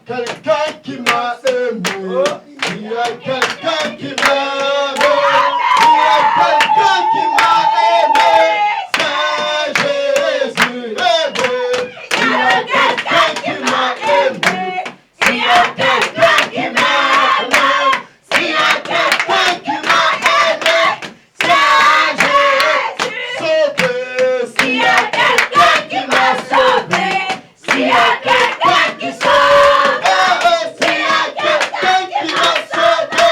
quelqu'un qui m'a aimé, il y a quelqu'un qui m'aime, il y a quelqu'un qui m'a aimé, c'est Jésus aimé. Il y a quelqu'un qui m'a aimé, il y a quelqu'un qui m'a aimé, il y a quelqu'un qui m'a aimé, c'est Jésus sauvé. S'il y a quelqu'un qui m'a sauvé, s'il y a quelqu'un qui sauve, s'il y a quelqu'un qui m'a sauvé,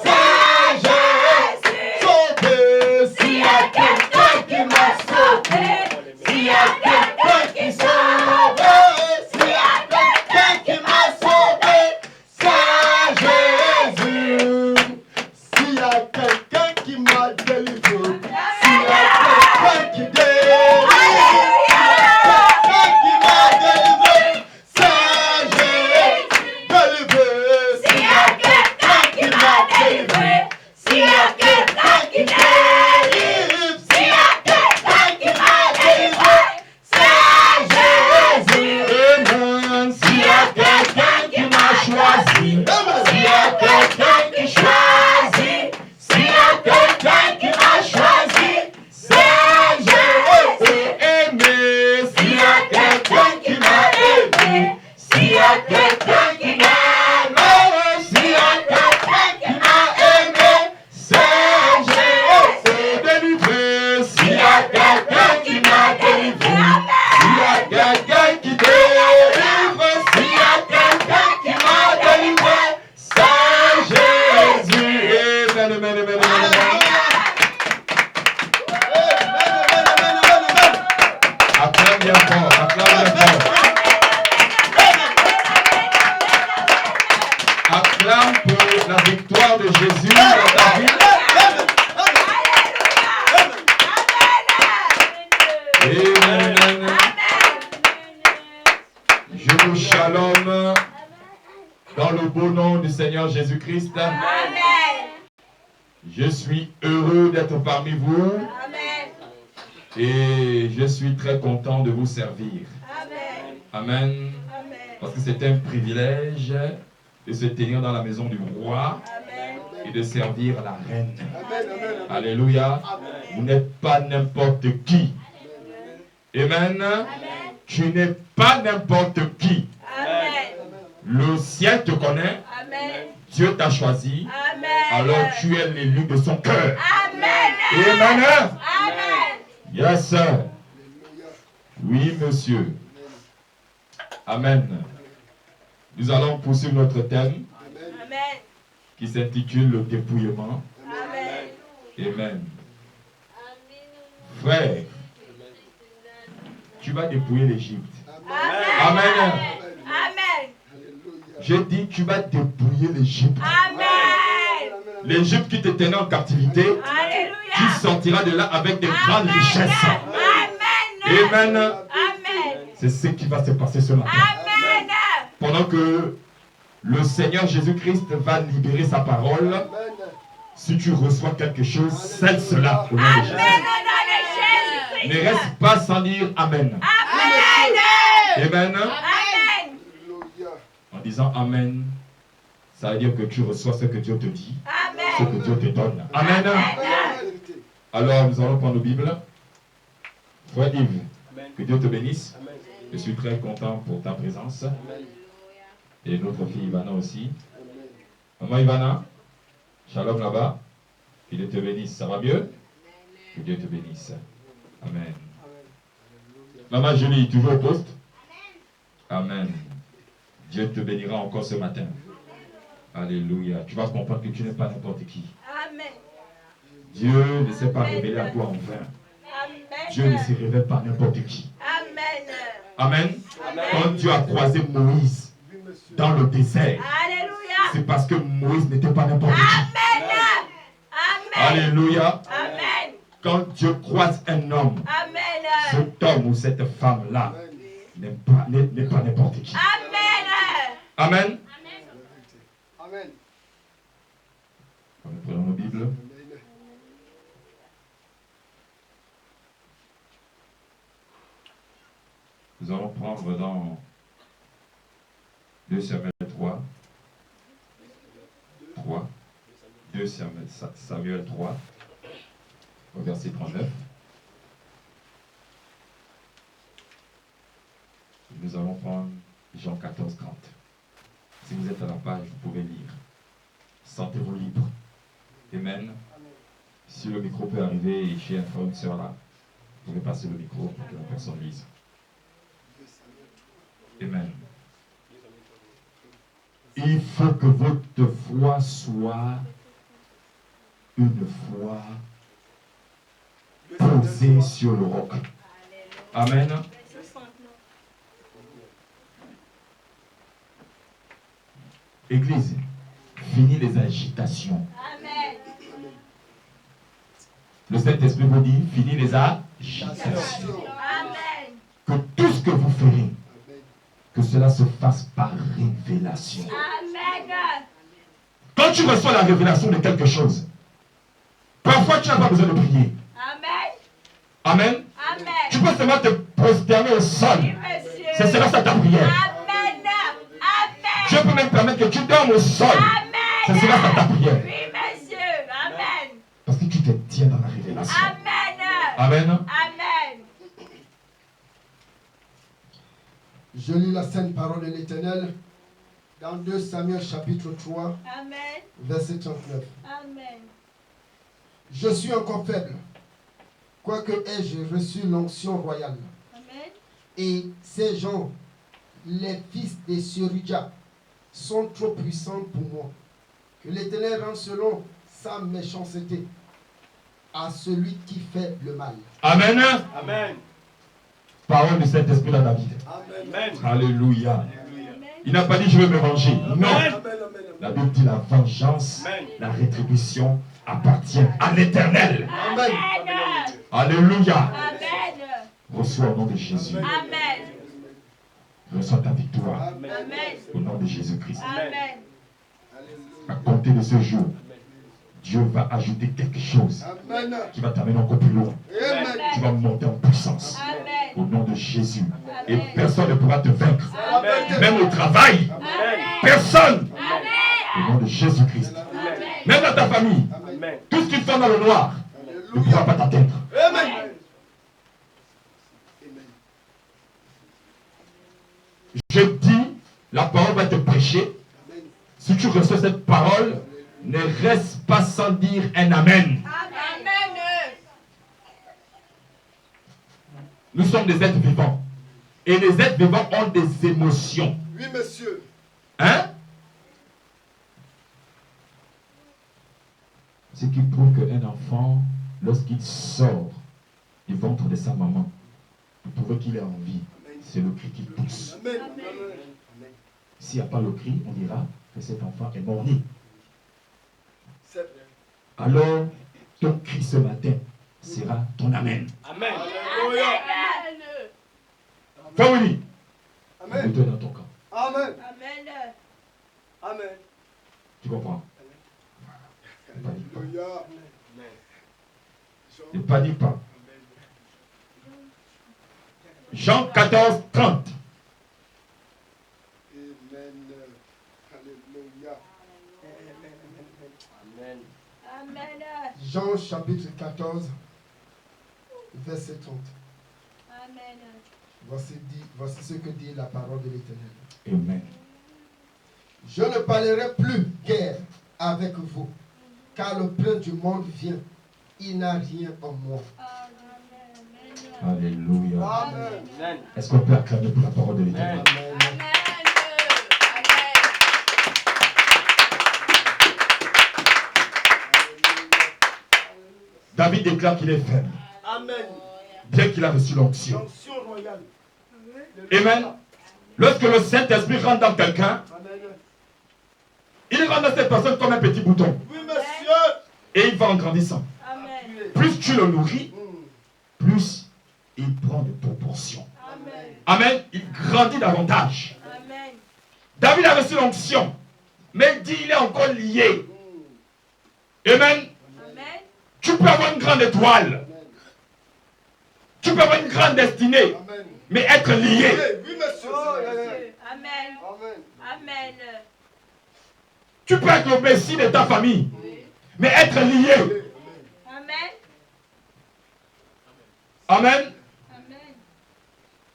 c'est Jésus sauvé. S'il y a quelqu'un qui m'a sauvé, s'il y a quelqu'un qui sauve, s'il y a quelqu'un qui m'a sauvé, c'est Jésus. S'il y a quelqu'un qui m'a délivré, s'il y a quelqu'un qui délivre, quelqu'un qui m'a délivré, c'est Jésus délivré. S'il y a quelqu'un qui m'a délivré, s'il y a quelqu'un qui délivre, s'il y a quelqu'un qui m'a délivré, c'est Jésus. Amen. S'il y a quelqu'un qui m'a choisi, s'il y a quelqu'un qui choisit, s'il y a quelqu'un qui m'a choisi, c'est Jésus aimé. S'il y a quelqu'un qui m'a aimé, s'il y a quelqu'un qui m'aime, s'il y a quelqu'un qui m'a aimé, c'est Jésus délivré. S'il y a quelqu'un qui m'a délivré, s'il y a quelqu'un qui délivre, s'il y a quelqu'un qui m'a délivré, c'est Jésus. Amen, amen, amen, amen, amen. Acclame bien fort, acclame bien fort. Acclame pour la victoire de Jésus dans ta vie. Amen, amen. Je vous shalom dans le beau nom du Seigneur Jésus-Christ. Je suis heureux d'être parmi vous et je suis très content de vous servir. Amen. Parce que c'est un privilège de se tenir dans la maison du roi et de servir la reine. Alléluia. Vous n'êtes pas n'importe qui. Amen. Tu n'es pas n'importe qui. Le ciel te connaît. Dieu t'a choisi. Alors tu es l'élu de son cœur. Amen. Yes, sir. Oui, monsieur. Amen. Nous allons poursuivre notre thème qui s'intitule le dépouillement. Amen. Frère, tu vas dépouiller l'Égypte. Amen. Je dis, tu vas dépouiller l'Égypte. L'Égypte qui te tenait en captivité, tu sortiras de là avec de grandes richesses. Amen. C'est ce qui va se passer ce matin. Pendant que le Seigneur Jésus-Christ va libérer sa parole, si tu reçois quelque chose, scelle cela au nom de Jésus. Ne reste pas sans dire Amen. Amen. En disant Amen, ça veut dire que tu reçois ce que Dieu te dit, ce que Dieu te donne. Amen. Alors nous allons prendre nos Bibles. Frère Yves, que Dieu te bénisse. Je suis très content pour ta présence. Et notre fille Ivana aussi. Maman Ivana, shalom là-bas. Que Dieu te bénisse. Ça va mieux? Que Dieu te bénisse. Amen. Maman Julie, toujours au poste? Amen. Dieu te bénira encore ce matin. Alléluia. Tu vas comprendre que tu n'es pas n'importe qui. Dieu ne s'est pas révélé à toi en vain. Dieu ne se révèle pas à n'importe qui. Amen. Quand Dieu a croisé Moïse dans le désert, c'est parce que Moïse n'était pas n'importe qui. Alléluia. Quand Dieu croise un homme, cet homme ou cette femme-là n'est pas n'importe qui. Amen. Prenons nos Bibles. Nous allons prendre dans 2 Samuel 3. 3. 2 Samuel 3, au verset 39. Nous allons prendre Jean 14, 30. Si vous êtes à la page, vous pouvez lire. Sentez-vous libre. Amen. Si le micro peut arriver chez un frère ou une soeur là, vous pouvez passer le micro pour que la personne lise. Amen. Il faut que votre foi soit une foi posée sur le roc. Amen. Église, fini les agitations. Amen. Le Saint-Esprit vous dit, fini les agitations. Amen. Que tout ce que vous ferez, que cela se fasse par révélation. Amen. Quand tu reçois la révélation de quelque chose, parfois tu n'as pas besoin de prier. Amen. Amen. Amen. Tu peux seulement te prosterner au sol. Oui, monsieur. Ce sera ça ta prière. Amen. Amen. Dieu peut même permettre que tu dormes au sol. Amen. Ce sera ça ta prière. Oui, monsieur. Amen. Parce que tu te tiens dans la révélation. Amen. Amen. Amen. Je lis la sainte parole de l'Éternel dans 2 Samuel chapitre 3, Amen. verset 39. Amen. Je suis encore faible, quoique ai-je reçu l'onction royale. Amen. Et ces gens, les fils des Surija, sont trop puissants pour moi. Que l'Éternel rende selon sa méchanceté à celui qui fait le mal. Amen. Amen. Parole du Saint-Esprit dans David. Amen. Alléluia. Il n'a pas dit je vais me venger. Non. Amen. La Bible dit la vengeance, Amen. la rétribution appartient à l'Éternel. Amen. Alléluia. Amen. Reçois au nom de Jésus. Amen. Reçois ta victoire Amen. au nom de Jésus-Christ. Amen. À compter de ce jour, Dieu va ajouter quelque chose Amen. qui va t'amener encore plus loin. Amen. Tu vas monter en puissance Amen. au nom de Jésus. Et Amen. personne ne pourra te vaincre. Amen. Même au travail, Amen. personne. Amen. Au nom de Jésus-Christ. Même dans ta famille, Amen. tout ce qui fait dans le noir ne pourra pas t'atteindre. Amen. Je dis, la parole va te prêcher. Si tu reçois cette parole, ne reste pas sans dire un amen. Amen. Nous sommes des êtres vivants. Et les êtres vivants ont des émotions. Oui, monsieur. Hein? Ce qui prouve qu'un enfant, lorsqu'il sort du ventre de sa maman, pour prouver qu'il est en vie, c'est le cri qui pousse. Amen. S'il n'y a pas le cri, on dira que cet enfant est mort-né. C'est vrai. Alors, ton cri ce matin sera ton amen. Amen. Alléluia. Fais oui. Amen. Mets-toi dans ton camp. Amen. Amen. Amen. Tu comprends? Ne panique pas. Alléluia. Ne panique pas. Jean 14, 30. Amen. Alléluia. Amen. Amen. Jean chapitre 14, verset 30. Amen. Voici ce que dit la parole de l'Éternel. Amen. Je ne parlerai plus guère avec vous, car le prince du monde vient. Il n'a rien en moi. Alléluia. Amen. Amen. Est-ce qu'on peut acclamer pour la parole de l'Éternel? Amen. David déclare qu'il est faible, Amen. bien qu'il a reçu l'onction. L'onction royale. Amen. Lorsque le Saint-Esprit rentre dans quelqu'un, Amen. il rentre dans cette personne comme un petit bouton. Oui, monsieur. Et il va en grandissant. Amen. Plus tu le nourris, plus il prend de proportions. Amen. Amen. Il grandit davantage. Amen. David a reçu l'onction, mais il dit il est encore lié. Amen. Amen. Tu peux avoir une grande étoile. Tu peux avoir une grande destinée. Amen. mais être lié. Oui, monsieur. Amen. Amen. Tu peux être le Messie de ta famille, mais être lié. Amen. Amen. Amen.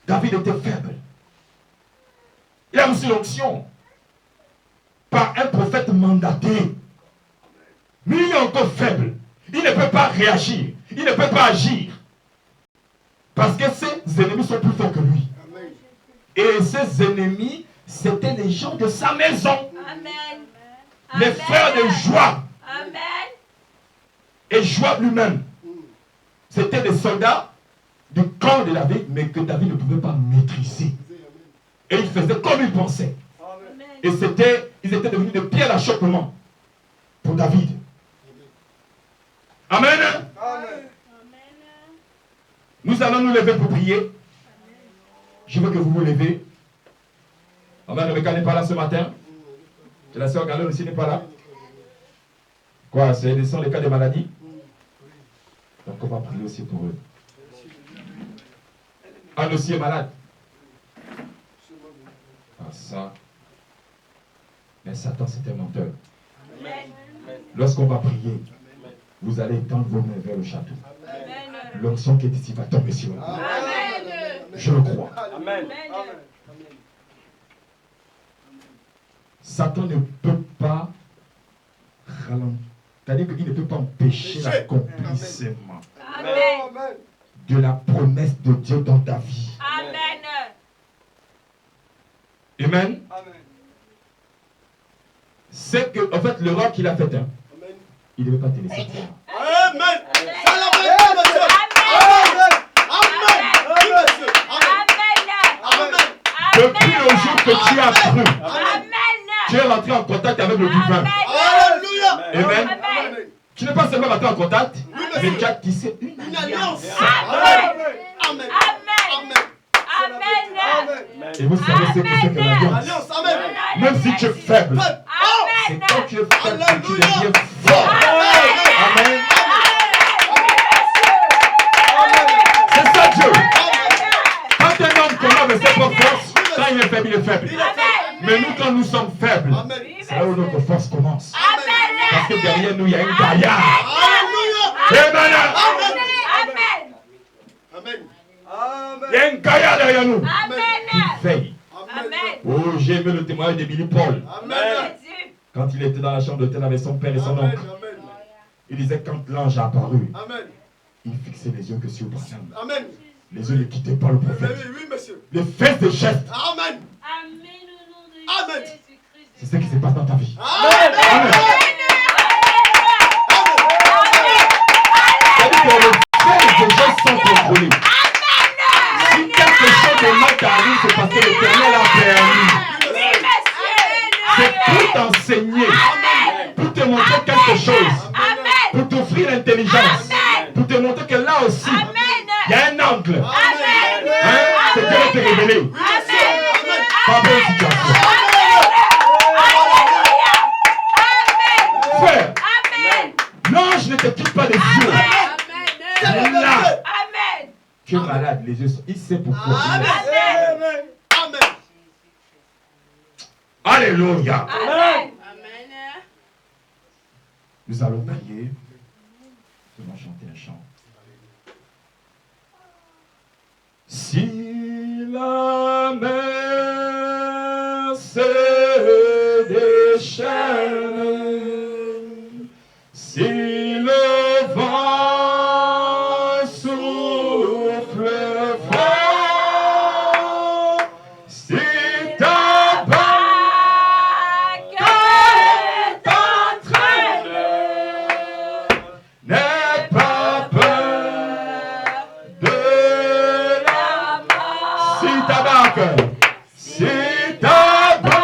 David était faible. Il a reçu l'onction par un prophète mandaté. Mais il est encore faible. Il ne peut pas réagir. Il ne peut pas agir. Parce que ses ennemis sont plus forts que lui. Et ses ennemis, c'était les gens de sa maison. Amen. Les frères de Joab. Amen. Et Joab lui-même. C'était des soldats du camp de David, mais que David ne pouvait pas maîtriser. Et il faisait comme il pensait. Amen. Et ils étaient devenus de pierres d'achoppement pour David. Amen. Amen. Nous allons nous lever pour prier. Je veux que vous vous levez. Amen. Rebecca n'est pas là ce matin. Et la sœur Galon aussi n'est pas là. Quoi? Ce sont les cas de maladie. Donc on va prier aussi pour eux. Anne aussi est malade. Ah ça. Mais Satan c'est un menteur. Amen. Lorsqu'on va prier, vous allez tendre vos mains vers le château. Amen. L'onction qui est ici va tomber sur vous. Amen. Je le crois. Amen. Satan ne peut pas ralentir. C'est-à-dire qu'il ne peut pas empêcher l'accomplissement Amen. de la promesse de Dieu dans ta vie. Amen. Amen. C'est que, en fait, le roi qu'il a fait, hein, il ne veut pas te laisser faire. Amen. Célébrez, monsieur. Amen. Amen. Oui, monsieur. Amen. Depuis le jour que tu as cru, Amen. tu es rentré en contact avec le divin. Alléluia. Amen. Amen. Tu n'es pas seulement rentré en contact, Oui, mais monsieur. tu as tissé une Une alliance. alliance. Amen. Amen. Amen. Amen. Amen. Et vous savez ce que c'est que l'alliance. Alliance. Amen. Même si tu es faible, c'est quand tu es faible que tu deviens fort. Amen. C'est ça Dieu. Quand un homme commence avec ses propres forces, quand il est faible, il est faible. Mais nous, quand nous sommes faibles, Amen. c'est là où notre force commence. Amen. Parce que derrière nous, il y a une gaillard. Alléluia. Amen. Amen. Amen. Il y a une gaillard derrière nous qui Amen. veille. Amen. Oh, j'ai aimé le témoignage de Billy Paul. Amen. Jésus. Quand il était dans la chambre d'hôtel avec son père et son Amen. oncle, il disait quand l'ange a apparu, Amen. il fixait les yeux que sur Branham. Amen. Les yeux ne quittaient pas le Oui, prophète. oui, monsieur. Les faits et gestes, Amen. Amen au nom de Amen. Jésus-Christ. c'est ce qui se passe dans ta vie. Amen. Amen. C'est-à-dire que les faits et gestes sont contrôlés. Si quelque chose de mal t'arrive, c'est parce que l'Éternel a permis. Oui, monsieur. C'est pour t'enseigner, pour te montrer quelque chose, Amen. pour t'offrir l'intelligence, pour te montrer que là aussi, il y a un angle. Amen. Hein? C'est Dieu qui te révélé. Amen. Pas bonne situation. Alléluia. Frère, Amen. l'ange ne te quitte pas les yeux. Amen. Là, Amen. tu es malade, les yeux sont. Il sait pourquoi. Amen. Amen. Alléluia. Amen. Nous allons prier. Nous allons chanter un chant. Si la mer se déchaîne, si le vent souffle fort, si ta barque t'entraîne, n'aie pas peur de la mort. Si ta barque t'entraîne,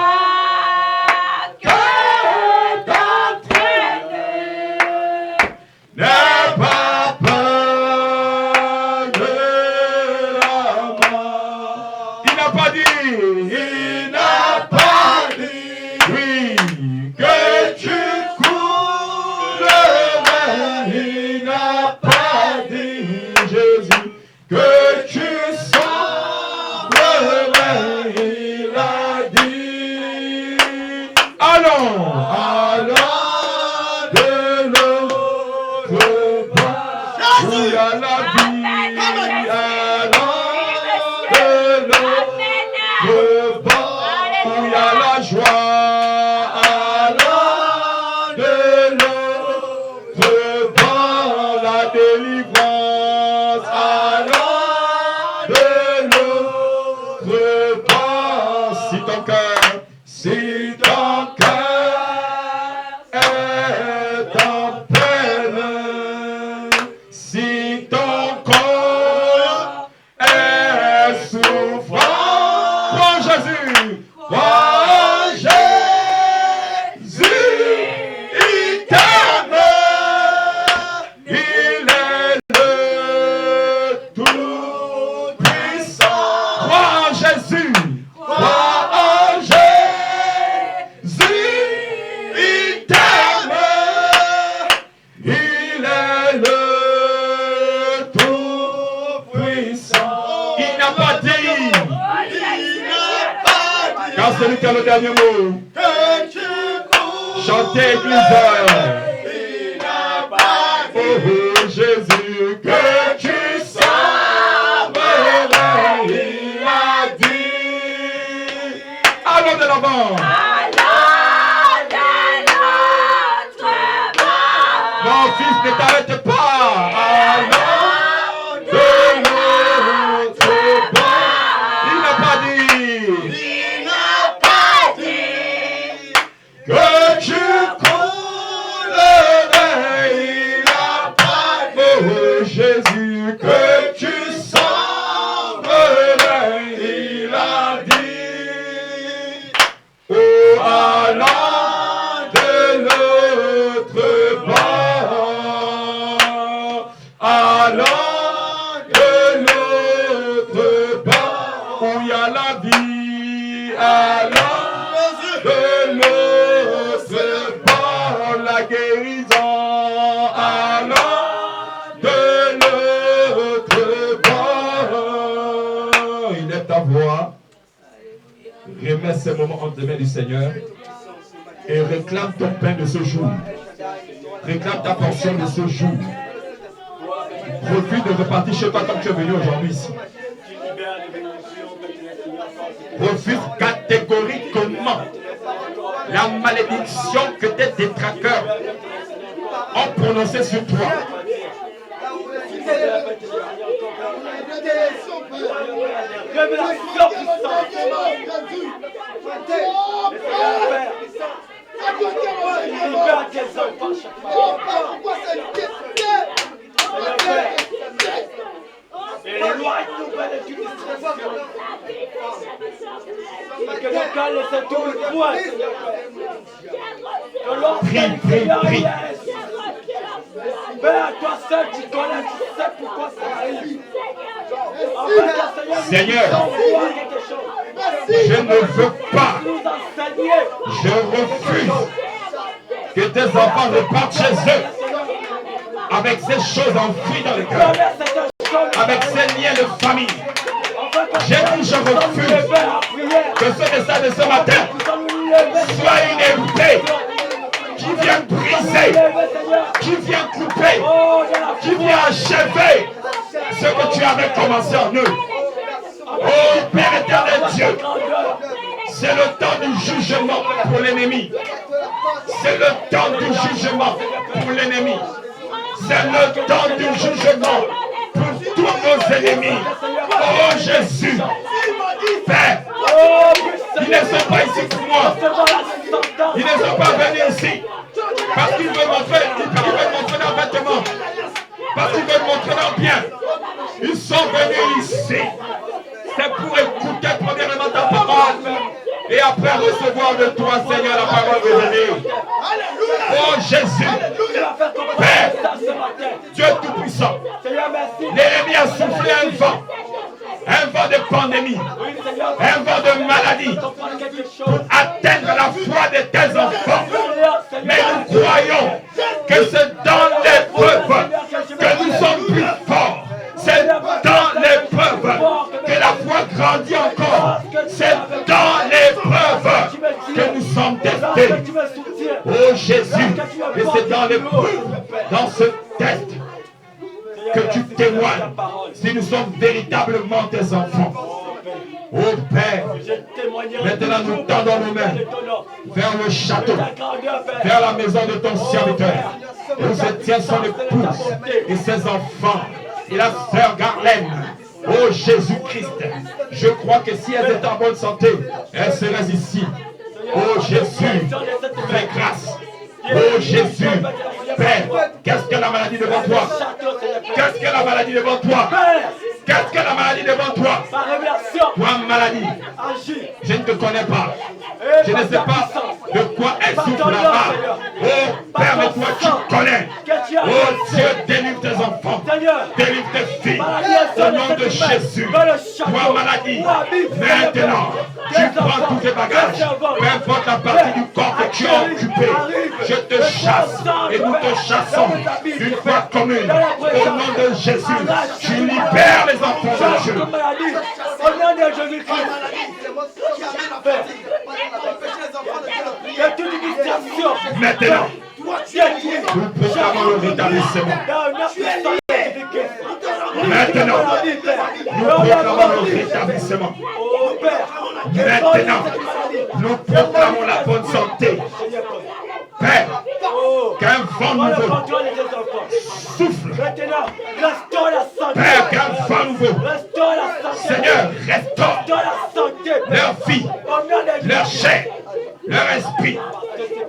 ton cœur, si ton cœur est en peine, si ton corps est souffrant, crois en Jésus, crois en Jésus, il t'aime, il est le Tout-Puissant. Crois en Jésus, crois en Jésus, il t'aime, il est le Tout-Puissant. Il n'a pas dit, car c'est lui qui a le dernier mot. Chantez, Église. Oh Jésus, que tu sauveras, il a dit. Allons de l'avant. Non, fils, ne t'arrête pas. Allons de l'autre bord. Il n'a pas dit. Que tu coulerais, il a pas dit. Oh Jésus, que tu sauverais, il a dit. Oh, allant de l'autre bord, allant de l'autre bord, où il y a la vie, allant de l'autre bord, la guérison, allant de l'autre bord. Il est ta voix. Remets ces moments entre les mains du Seigneur et réclame ton pain de ce jour. Réclame ta portion de ce jour. Profite de repartir chez toi comme tu es venu aujourd'hui ici. Refuse catégoriquement la malédiction que tes détracteurs ont prononcée sur toi. Prie. Père, toi seul, tu connais, tu sais pourquoi ça arrive. Seigneur, je ne veux pas, je refuse que tes enfants repartent chez eux avec ces choses enfouies dans le cœur, avec ces liens de famille. J'ai dit, je refuse que ce message de ce matin soit une épée qui vient briser, qui vient couper, qui vient achever ce que tu avais commencé en eux. Oh Père éternel Dieu, c'est le temps du jugement pour l'ennemi. C'est le temps du jugement pour l'ennemi. C'est le temps du jugement pour tous nos ennemis. Oh Jésus, Père, ils ne sont pas ici pour moi. Ils ne sont pas venus ici parce qu'ils veulent montrer, leur vêtement, parce qu'ils veulent montrer leur bien. Ils sont venus ici. C'est pour écouter premièrement ta parole et après recevoir de toi, Seigneur, la parole révélée. Oh Jésus, Père, Dieu Tout-Puissant, l'ennemi a soufflé un vent de pandémie, un vent de maladie pour atteindre la foi de tes enfants. Mais nous croyons que c'est dans l'épreuve que nous sommes plus forts. C'est dans l'épreuve que la foi grandit encore. C'est dans l'épreuve que nous sommes testés. Oh Jésus, et c'est dans l'épreuve, dans ce test, que tu témoignes si nous sommes véritablement tes enfants. Oh Père, maintenant nous tendons nos mains vers le château, vers la maison de ton serviteur. Et où se tient son épouse et ses enfants et la sœur Garlène. Oh Jésus-Christ, je crois que si elles étaient en bonne santé, elles seraient ici. Oh Jésus, fais grâce. Oh Jésus, Père, qu'est-ce que la maladie devant toi? Qu'est-ce que la maladie devant toi? Qu'est-ce que la maladie devant toi? Toi, maladie, je ne te connais pas. Je ne sais pas de quoi elle souffre là-bas. Oh Père, mais toi tu connais. Oh Dieu, délivre tes enfants. Délivre tes filles. Au nom de Jésus. Toi, maladie, maintenant, tu prends tous tes bagages. Peu importe la partie du corps que tu as occupé. Je te chasse et nous te chassons d'une fois commune. Au nom de Jésus, tu libères les enfants de Dieu. Au nom de Jésus-Christ. Que toute initiation. Maintenant, nous proclamons le rétablissement. Maintenant, nous proclamons le rétablissement. Maintenant, nous proclamons la bonne santé. Père, qu'un vent nouveau souffle. Père, qu'un vent nouveau. Seigneur, restaure leur vie, leur chair, leur esprit,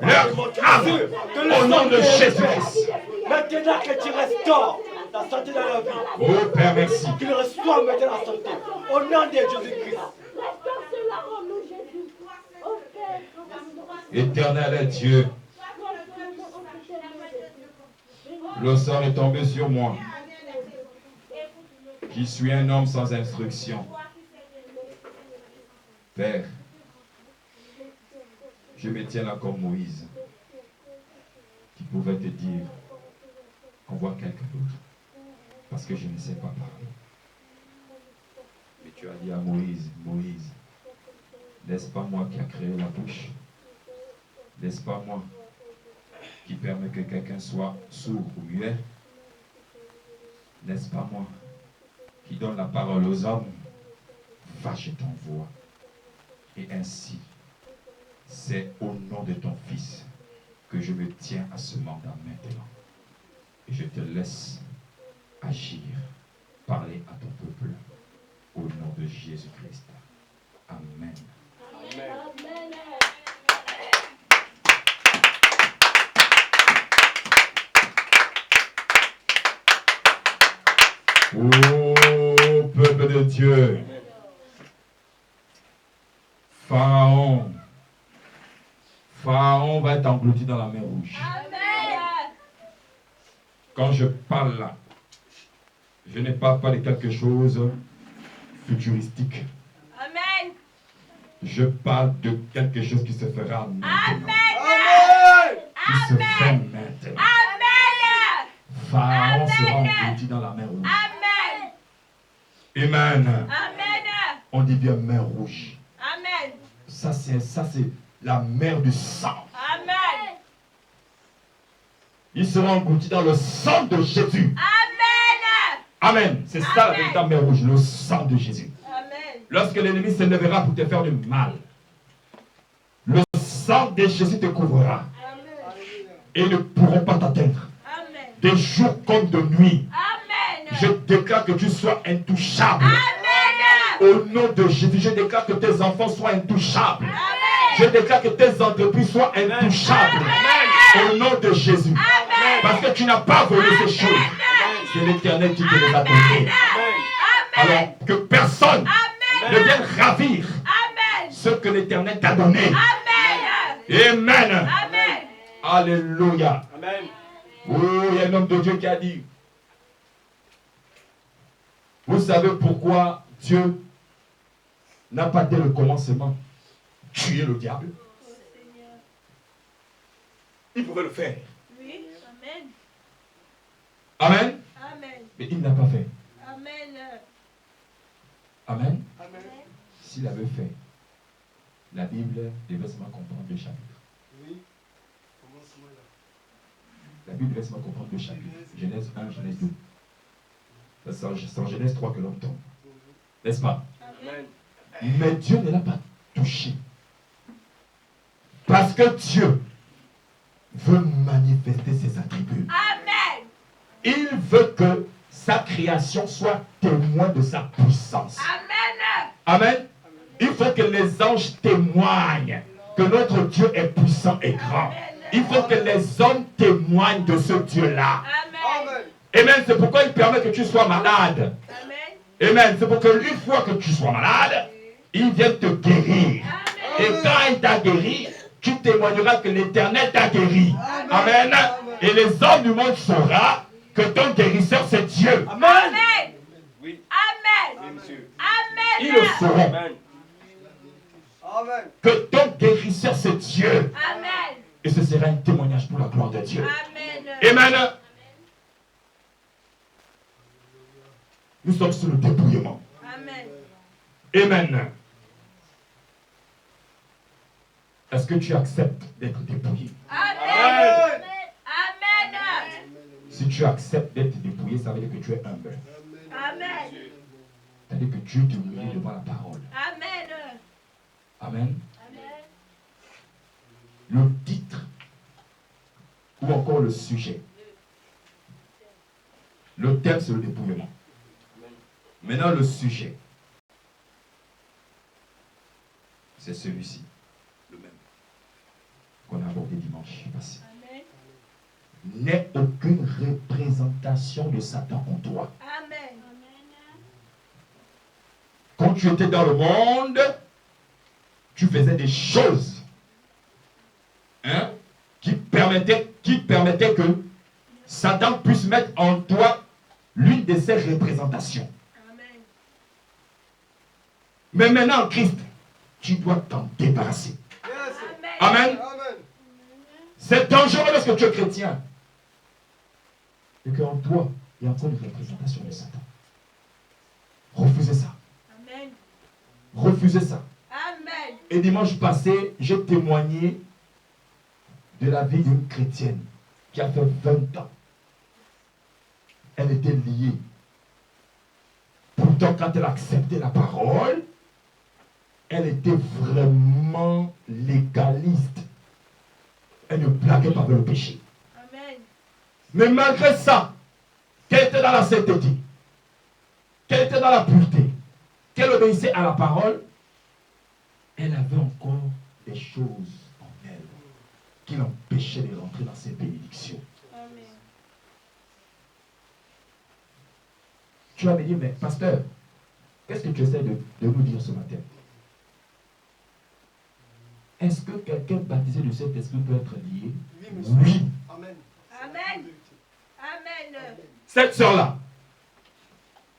leur âme, au nom de Jésus-Christ. Maintenant que tu restaures la santé dans leur vie. Oh Père, merci. Qu'ils reçoivent maintenant la santé. Au nom de Jésus-Christ. Éternel Dieu, le sort est tombé sur moi, qui suis un homme sans instruction. Père, je me tiens là comme Moïse, qui pouvait te dire, envoie quelqu'un d'autre, parce que je ne sais pas parler. Mais tu as dit à Moïse, Moïse, n'est-ce pas moi qui a créé la bouche? N'est-ce pas moi qui permet que quelqu'un soit sourd ou muet? N'est-ce pas moi qui donne la parole aux hommes? Va, je t'envoie. Et ainsi, c'est au nom de ton Fils que je me tiens à ce mandat maintenant. Et je te laisse agir, parler à ton peuple, au nom de Jésus-Christ. Amen. Amen. Ô peuple de Dieu, Pharaon va être englouti dans la mer Rouge. Amen. Quand je parle là, je ne parle pas de quelque chose futuristique. Amen. Je parle de quelque chose qui se fera maintenant. Amen. Qui se fait maintenant. Amen. Pharaon sera englouti dans la mer Rouge. Amen. Amen. Amen. On dit bien mer Rouge. Amen. Ça c'est la mer du sang. Amen. Ils seront engloutis dans le sang de Jésus. Amen. Amen. C'est ça la véritable mer rouge, le sang de Jésus. Amen. Lorsque l'ennemi se lèvera pour te faire du mal, le sang de Jésus te couvrira. Et ils ne pourront pas t'atteindre. Amen. De jour comme de nuit. Amen. Je déclare que tu sois intouchable. Amen. Au nom de Jésus, je déclare que tes enfants soient intouchables. Amen. Je déclare que tes entreprises soient intouchables. Au nom de Jésus. Amen. Parce que tu n'as pas volé ces choses. C'est l'Éternel qui te les a données. Alors que personne ne vienne ravir Amen. ce que l'Éternel t'a donné. Amen. Amen. Amen. Alléluia. Amen. Oh, il y a un homme de Dieu qui a dit, vous savez pourquoi Dieu n'a pas dès le commencement tué le diable? Il pouvait le faire. Oui. Amen. Amen. Amen. Mais il n'a pas fait. Amen. Amen. Amen. S'il avait fait, la Bible devait seulement comprendre deux chapitres. Oui. La Bible devait seulement comprendre deux chapitres. Genèse 1, Genèse 2. C'est en Genèse 3 que l'homme tombe. N'est-ce pas? Amen. Mais Dieu ne l'a pas touché. Parce que Dieu veut manifester ses attributs. Amen. Il veut que sa création soit témoin de sa puissance. Amen. Amen. Il faut que les anges témoignent que notre Dieu est puissant et grand. Il faut que les hommes témoignent de ce Dieu-là. Amen. Amen. C'est pourquoi il permet que tu sois malade. Amen. Amen. C'est pour que une fois que tu sois malade, il vient te guérir. Et quand il t'a guéri, tu témoigneras que l'Éternel t'a guéri. Amen. Et les hommes du monde sauront que ton guérisseur c'est Dieu. Amen. Oui. Amen. Oui, monsieur. Amen. Ils le sauront Amen. Amen. que ton guérisseur c'est Dieu. Amen. Et ce sera un témoignage pour la gloire de Dieu. Amen. Amen. Nous sommes sur le dépouillement. Amen. Amen. Est-ce que tu acceptes d'être dépouillé? Amen. Amen. Si tu acceptes d'être dépouillé, ça veut dire que tu es humble. Amen. Ça veut dire que Dieu t'humilie devant la parole. Amen. Amen. Le titre ou encore le sujet. Le thème, c'est le dépouillement. Maintenant, le sujet, c'est celui-ci, le même, qu'on a abordé dimanche passé. Amen. N'aie aucune représentation de Satan en toi. Amen. Quand tu étais dans le monde, tu faisais des choses qui permettaient que Satan puisse mettre en toi l'une de ses représentations. Amen. Mais maintenant en Christ, tu dois t'en débarrasser. Yes. Amen. Amen. C'est dangereux lorsque tu es chrétien. Et qu'en toi, il y a encore une représentation de Satan. Refusez ça. Amen. Refusez ça. Amen. Et dimanche passé, j'ai témoigné de la vie d'une chrétienne qui a fait 20 ans. Elle était liée. Pourtant, quand elle a accepté la parole, elle était vraiment légaliste. Elle ne blaguait pas avec le péché. Amen. Mais malgré ça, qu'elle était dans la sainteté, qu'elle était dans la pureté, qu'elle obéissait à la parole, elle avait encore des choses en elle qui l'empêchaient de rentrer dans ses bénédictions. Amen. Tu vas me dire, mais pasteur, qu'est-ce que tu essaies de nous dire ce matin? Est-ce que quelqu'un baptisé de cet esprit peut être lié? Oui, monsieur. Oui. Amen. Amen. Amen. Cette sœur-là,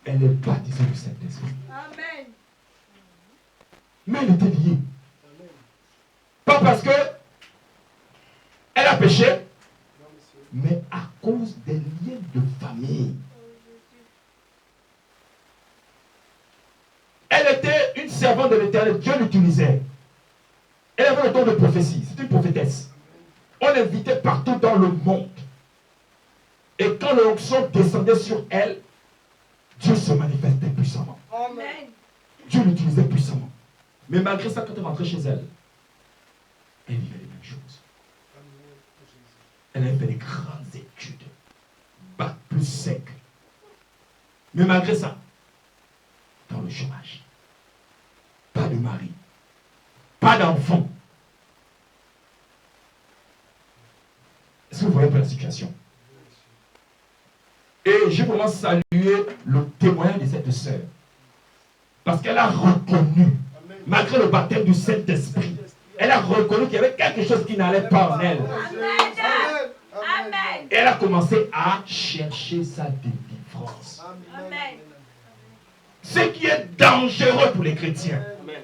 elle est baptisée de cet esprit. Amen. Mais elle était liée. Pas parce que elle a péché, Non, monsieur. mais à cause des liens de famille. Elle était une servante de l'Éternel. Dieu l'utilisait. Elle avait le don de prophétie. C'est une prophétesse. On l'invitait partout dans le monde. Et quand l'onction descendait sur elle, Dieu se manifestait puissamment. Amen. Dieu l'utilisait puissamment. Mais malgré ça, quand elle rentrait chez elle, elle vivait les mêmes choses. Elle avait fait des grandes études. Bac plus 5. Mais malgré ça, dans le chômage. Pas de mari. Pas d'enfant. Est-ce que vous voyez un peu la situation? Et je commence à saluer le témoignage de cette sœur. Parce qu'elle a reconnu, malgré le baptême du Saint-Esprit, elle a reconnu qu'il y avait quelque chose qui n'allait pas en elle. Amen. Amen. Et elle a commencé à chercher sa délivrance. Amen. Ce qui est dangereux pour les chrétiens. Amen.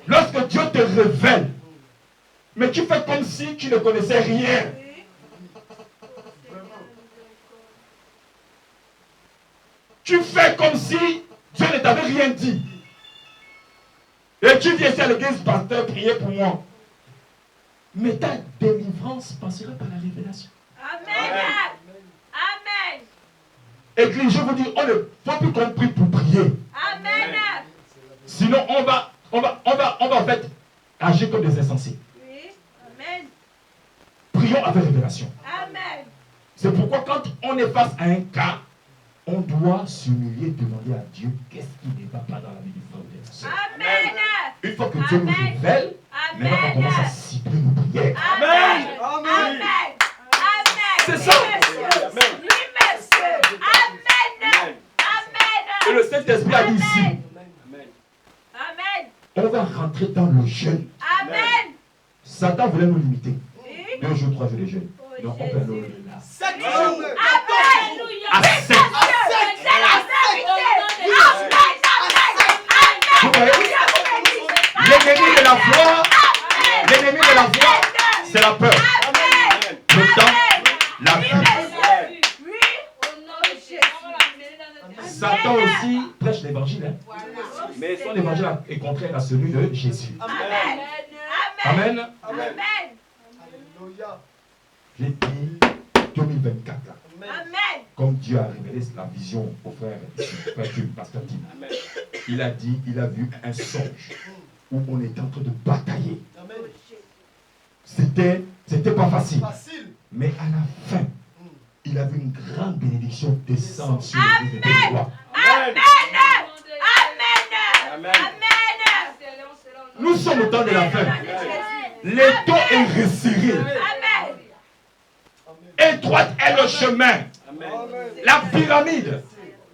Lorsque Dieu te révèle, mais tu fais comme si tu ne connaissais rien. Tu fais comme si Dieu ne t'avait rien dit. Et tu viens à l'église, pasteur, prier pour moi. Mais ta délivrance passera par la révélation. Amen. Amen. Église, je vous dis, on ne faut plus qu'on prie pour prier. Amen. Sinon, on va en fait agir comme des insensés. Oui. Amen. Prions avec révélation. Amen. C'est pourquoi quand on est face à un cas, On doit s'humilier, demander à Dieu qu'est-ce qui ne va pas dans la vie du frère ou de la sœur. Amen. Une fois que Dieu nous Amen. révèle, maintenant on commence à Amen. cibler nos prières. Amen. Amen. Amen. Amen. C'est ça. Oui, monsieur. Amen. Oui, monsieur. Amen. Et Amen. le Saint-Esprit a dit ici, Amen. Amen. on va rentrer dans le jeûne. Amen. Satan voulait nous limiter. Oui. 2 jours, 3 jours de jeûne. Oh, Donc on peut aller au-delà. 7 jours. Alléluia. À Oui, 7. monsieur. C'est la vérité. Amen. Vous Amen. voyez, Amen. l'ennemi de la foi, l'ennemi de la foi, c'est la peur. Amen. Le temps, la Oui, faim. monsieur. Oui. Au nom de Jésus. Satan aussi prêche l'évangile. Hein. Mais son Seigneur. évangile est contraire à celui de Jésus. Amen. Amen. Amen. Amen. Alléluia. J'ai dit 2024 là. Amen. Comme Dieu a révélé la vision au frère Tim, pasteur Tim. Amen. Il a dit, il a vu un songe où on était en train de batailler. Amen. C'était pas facile. Facile. Mais à la fin, il a vu une grande bénédiction descendre sur l'église de Bélois. Amen. Amen. Amen. Nous sommes au temps de la fin. L'étau est resserré. Amen. Étroite est le chemin. Amen. Amen. La pyramide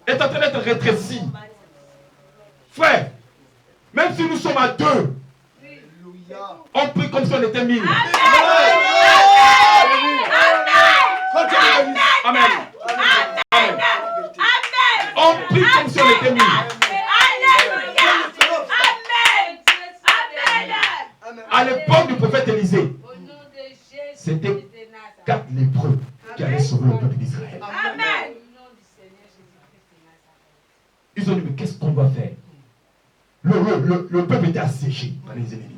est en train d'être rétrécie. Frère, même si nous sommes à 2, Alléluia. on prie comme si on était 1000. Amen. On prie comme si on était 1000. À l'époque du prophète Élisée, c'était 4 lépreux qui allaient sauver le peuple d'Israël. Amen. Ils ont dit, mais qu'est-ce qu'on doit faire? Le peuple était asséché par les ennemis.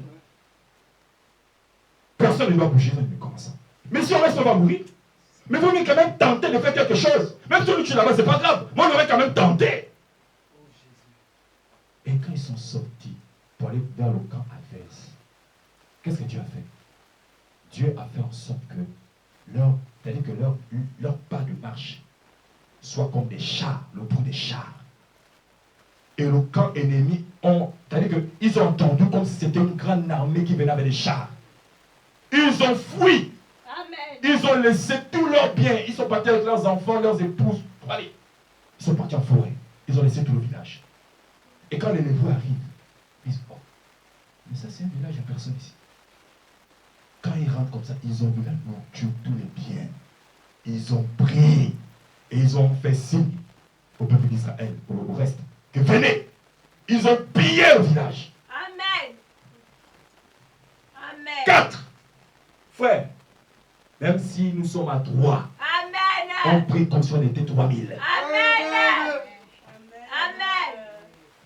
Personne ne doit bouger, mais comment ça? Mais si on reste, on va mourir. Mais vous mieux quand même tenter de faire quelque chose. Même si on tue là-bas, c'est pas grave. Moi, on aurait quand même tenté. Et quand ils sont sortis pour aller vers le camp adverse, qu'est-ce que Dieu a fait? Dieu a fait en sorte que leur pas de marche soit comme des chars, le bruit des chars. Et le camp ennemi, c'est-à-dire qu'ils ont entendu comme si c'était une grande armée qui venait avec des chars. Ils ont fui. Amen. Ils ont laissé tous leurs biens. Ils sont partis avec leurs enfants, leurs épouses. Pour aller. Ils sont partis en forêt. Ils ont laissé tout le village. Et quand les lépreux arrivent, ils disent, oh, mais ça c'est un village, il n'y a personne ici. Quand ils rentrent comme ça, ils ont vu la nourriture, tous les biens. Ils ont pris. Et ils ont fait signe au peuple d'Israël, au reste, que venez. Ils ont pillé le village. Amen. Amen. 4. Frère, même si nous sommes à 3, on Amen. prie comme si on était 3000. Amen. Amen.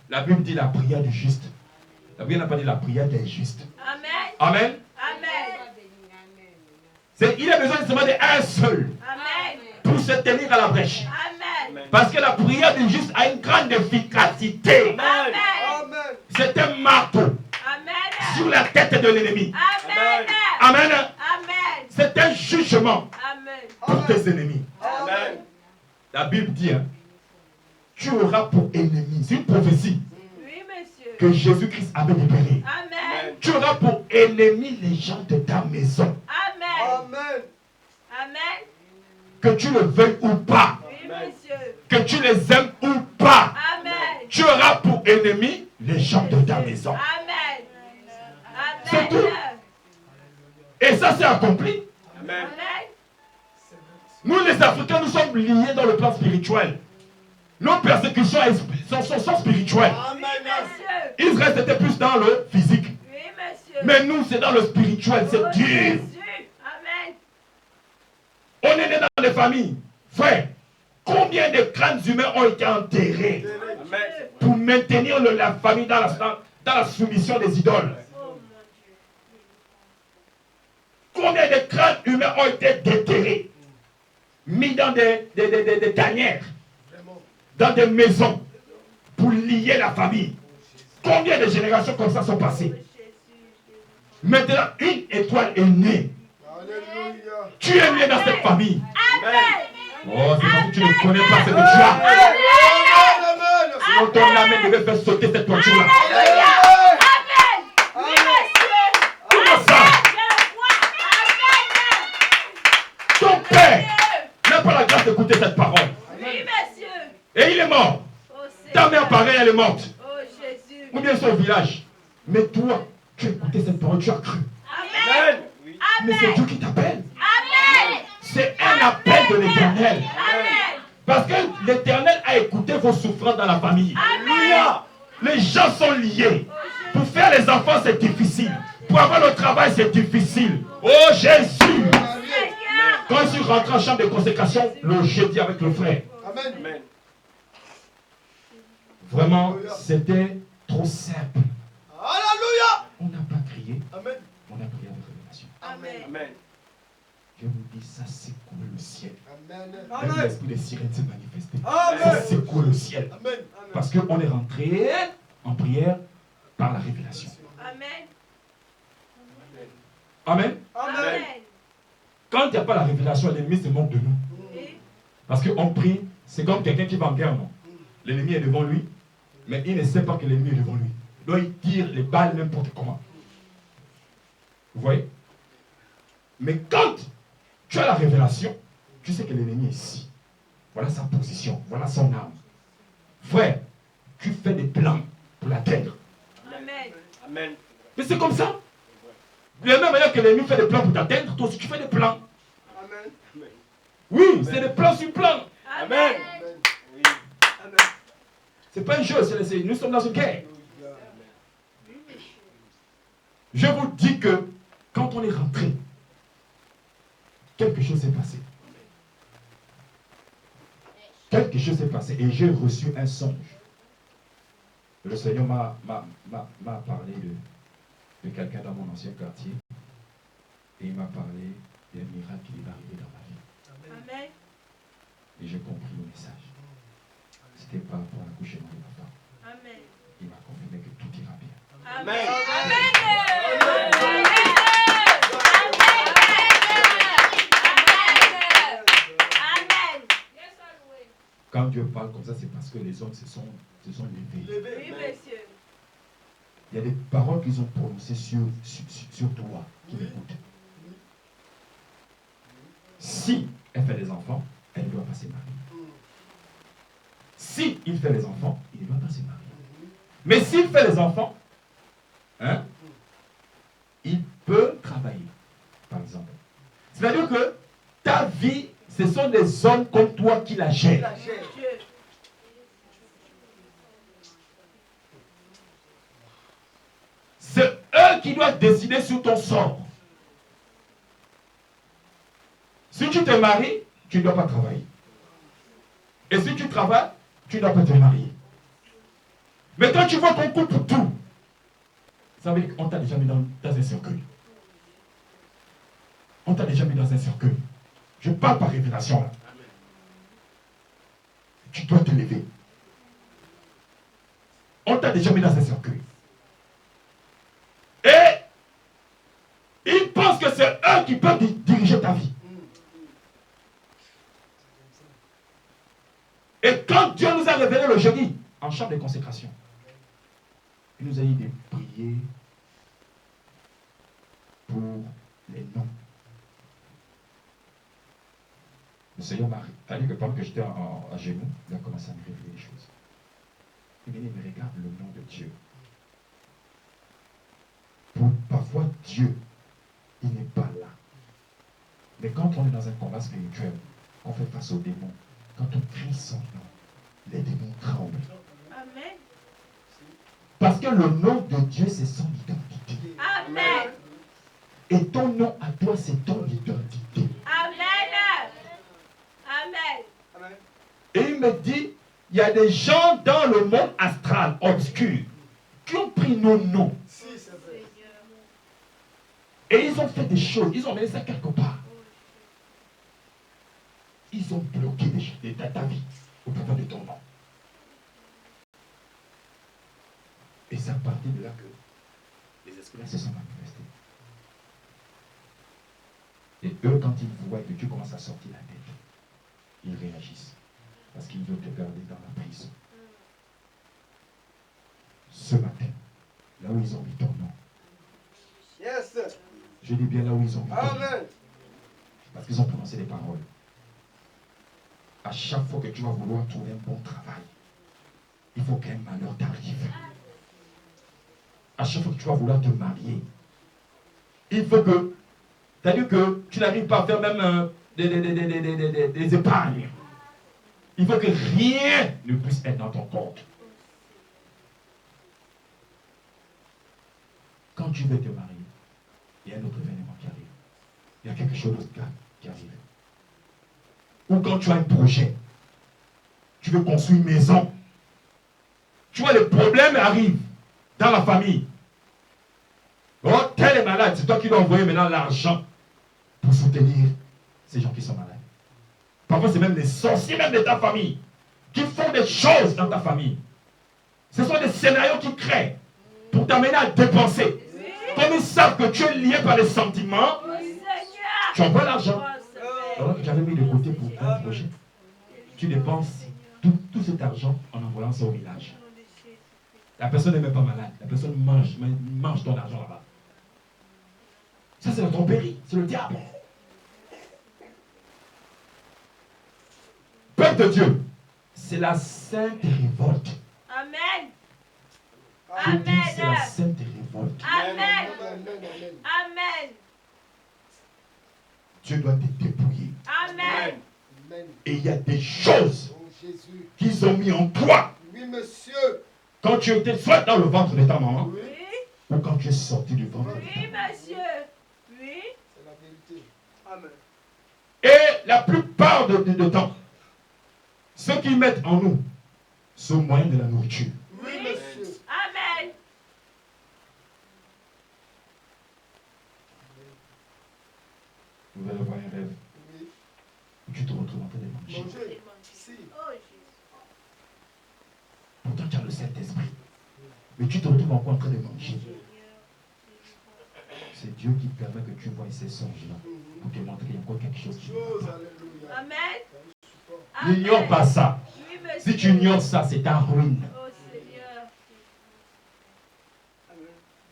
La Bible dit la prière du juste. La Bible n'a pas dit la prière des justes. Amen. Amen. Amen. Il a besoin seulement d'un seul Amen. pour se tenir à la brèche. Amen. Parce que la prière du juste a une grande efficacité. Amen. Amen. C'est un marteau Amen. sur la tête de l'ennemi. Amen. Amen. Amen. C'est un jugement Amen. pour tes ennemis. Amen. La Bible dit, hein, tu auras pour ennemi, c'est une prophétie Oui, monsieur. que Jésus-Christ avait libérée. Amen. Tu auras pour ennemi les gens de ta maison. Amen. Amen. Amen. Que tu le veuilles ou pas, Oui, monsieur. que tu les aimes ou pas, Amen. tu auras pour ennemi les gens de ta maison. Amen. C'est tout. Amen. Et ça c'est accompli. Amen. Amen. Nous les Africains, nous sommes liés dans le plan spirituel. Nos persécutions sont spirituelles. Amen. Monsieur. Israël c'était plus dans le physique. Oui, monsieur. Mais nous c'est dans le spirituel, c'est Oh, dur. Jésus. Amen. On est né dans des familles. Frère, combien de crânes humains ont été enterrés Amen. pour maintenir la famille dans la soumission des idoles? Oh, mon Dieu. Combien de crânes humains ont été déterrés, mis dans des tanières, dans des maisons, pour lier la famille? Combien de générations comme ça sont passées? Maintenant, une étoile est née. Alléluia. Tu es né dans cette famille. Amen. Oh, c'est parce que tu ne connais pas ce que tu as. Amen, amen. Sinon, ton âme devait faire sauter cette toiture-là. Amen. Oui, monsieur. Comment ça? Ton père n'a pas la grâce d'écouter cette parole. Oui, monsieur. Et il est mort. Oh, Ta Seigneur. mère, pareil, elle est morte. Oh, Jésus. Ou bien son village. Mais toi, tu as écouté cette parole, tu as cru. Amen. Mais c'est Amen. Dieu qui t'appelle. Amen. C'est un appel de l'Éternel. Amen. Parce que l'Éternel a écouté vos souffrances dans la famille. Amen. Les gens sont liés. Pour faire les enfants, c'est difficile. Pour avoir le travail, c'est difficile. Oh Jésus! Seigneur. Quand je suis rentré en chambre de consécration, le jeudi avec le frère, Amen. vraiment, c'était trop simple. Alléluia. On n'a pas crié, Amen. on a prié avec révélation. Amen. Je vous dis, ça secoue le ciel. Amen. Même l'esprit des sirènes s'est manifesté. Amen. Ça secoue le ciel. Amen. Parce qu'on est rentré en prière par la révélation. Amen. Amen. Amen. Quand il n'y a pas la révélation, l'ennemi se moque de nous. Oui. Parce qu'on prie, c'est comme quelqu'un qui va en guerre, non? L'ennemi est devant lui, mais il ne sait pas que l'ennemi est devant lui. Donc il tire les balles n'importe comment. Vous voyez? Mais quand tu as la révélation, tu sais que l'ennemi est ici. Voilà sa position, voilà son âme. Frère, tu fais des plans pour l'atteindre. Amen. Mais c'est comme ça. De la même manière que l'ennemi fait des plans pour t'atteindre, toi aussi tu fais des plans. Amen. Oui, c'est des plans sur plans. Amen. C'est pas un jeu, nous sommes dans une guerre. Je vous dis que quand on est rentré, quelque chose s'est passé. Quelque chose s'est passé et j'ai reçu un songe. Le Seigneur m'a parlé de quelqu'un dans mon ancien quartier et il m'a parlé d'un miracle qui va arriver dans ma vie. Amen. Et j'ai compris le message. C'était par rapport à l'accouchement de ma femme. Amen. Il m'a confirmé que tout ira bien. Amen. Quand Dieu parle comme ça, c'est parce que les hommes se sont levés. Oui, monsieur. Il y a des paroles qu'ils ont prononcées sur toi qui m'écoutent. Si elle fait des enfants, elle ne doit pas se marier. Si il fait des enfants, il ne doit pas se marier. Mais s'il fait des enfants, hein, il peut travailler, par exemple. C'est-à-dire que ta vie, ce sont des hommes comme toi qui la gèrent. C'est eux qui doivent décider sur ton sort. Si tu te maries, tu ne dois pas travailler. Et si tu travailles, tu ne dois pas te marier. Mais quand tu vois ton couple tout, ça veut dire qu'on t'a déjà mis dans un cercueil. On t'a déjà mis dans un cercueil. Je parle par révélation là. Tu dois te lever. On t'a déjà mis dans un cercueil. Et ils pensent que c'est eux qui peuvent diriger ta vie. Et quand Dieu nous a révélé le jeudi, en chambre de consécration, il nous a dit de prier pour les noms. Le Seigneur m'a dit que pendant que j'étais à genoux, il a commencé à me révéler des choses. Il m'a dit, mais regarde le nom de Dieu. Parfois, Dieu, il n'est pas là. Mais quand on est dans un combat spirituel, on fait face aux démons, quand on crie son nom, les démons tremblent. Amen. Parce que le nom de Dieu, c'est son identité. Amen. Et ton nom à toi, c'est ton identité. Amen. Amen. Et il me dit, il y a des gens dans le monde astral, obscur, qui ont pris nos noms. Et ils ont fait des choses, ils ont mis ça quelque part. Ils ont bloqué ta vie au travers de ton nom. Et c'est à partir de là que les esprits se sont manifestés. Et eux, quand ils voient que Dieu commence à sortir la tête, ils réagissent. Parce qu'ils veulent te garder dans la prison. Ce matin, là où ils ont mis ton nom. Yes. Je dis bien là où ils ont mis ton nom. Amen. Parce qu'ils ont prononcé des paroles. À chaque fois que tu vas vouloir trouver un bon travail, il faut qu'un malheur t'arrive. À chaque fois que tu vas vouloir te marier, il faut que, c'est-à-dire que tu n'arrives pas à faire même des épargnes. Il faut que rien ne puisse être dans ton compte. Quand tu veux te marier, il y a un autre événement qui arrive. Il y a quelque chose d'autre qui arrive. Ou quand tu as un projet, tu veux construire une maison, tu vois, les problèmes arrivent dans la famille. Oh, tel est malade, c'est toi qui dois envoyer maintenant l'argent pour soutenir ces gens qui sont malades. Parfois, c'est même les sorciers même de ta famille qui font des choses dans ta famille. Ce sont des scénarios qui créent pour t'amener à dépenser. Comme ils savent que tu es lié par les sentiments, tu envoies l'argent. Alors que j'avais mis de côté pour un projet. Tu dépenses tout cet argent en envoyant ça au village. La personne n'est même pas malade. La personne mange ton argent là-bas. Ça, c'est la tromperie. C'est le diable. Peuple de Dieu, c'est la sainte révolte. Amen. Je dis, c'est la sainte révolte. Amen. Amen. Amen. Dieu doit te dépouiller. Amen. Amen. Et il y a des choses Oh Jésus. qu'ils ont mis en toi Oui, monsieur. quand tu étais soit dans le ventre de ta maman, Oui. ou quand tu es sorti du ventre de ta Oui, maman. monsieur. Oui. C'est la vérité. Amen. Et la plupart de temps, ceux qui mettent en nous ce moyen de la nourriture. Oui, monsieur. Amen. Vous allez voir un rêve Oui. où tu te retrouves en train de manger. Manger. Si. Oh, Jésus. Pourtant, tu as le Saint-Esprit. Mais tu te retrouves encore en train de manger. C'est Dieu qui permet que tu vois ces songes-là pour te montrer qu'il y a encore quelque chose qui ne Chose. va pas. Alléluia. Amen. N'ignore pas ça. Oui, monsieur. Si tu ignores ça, c'est ta ruine. Oh, Seigneur.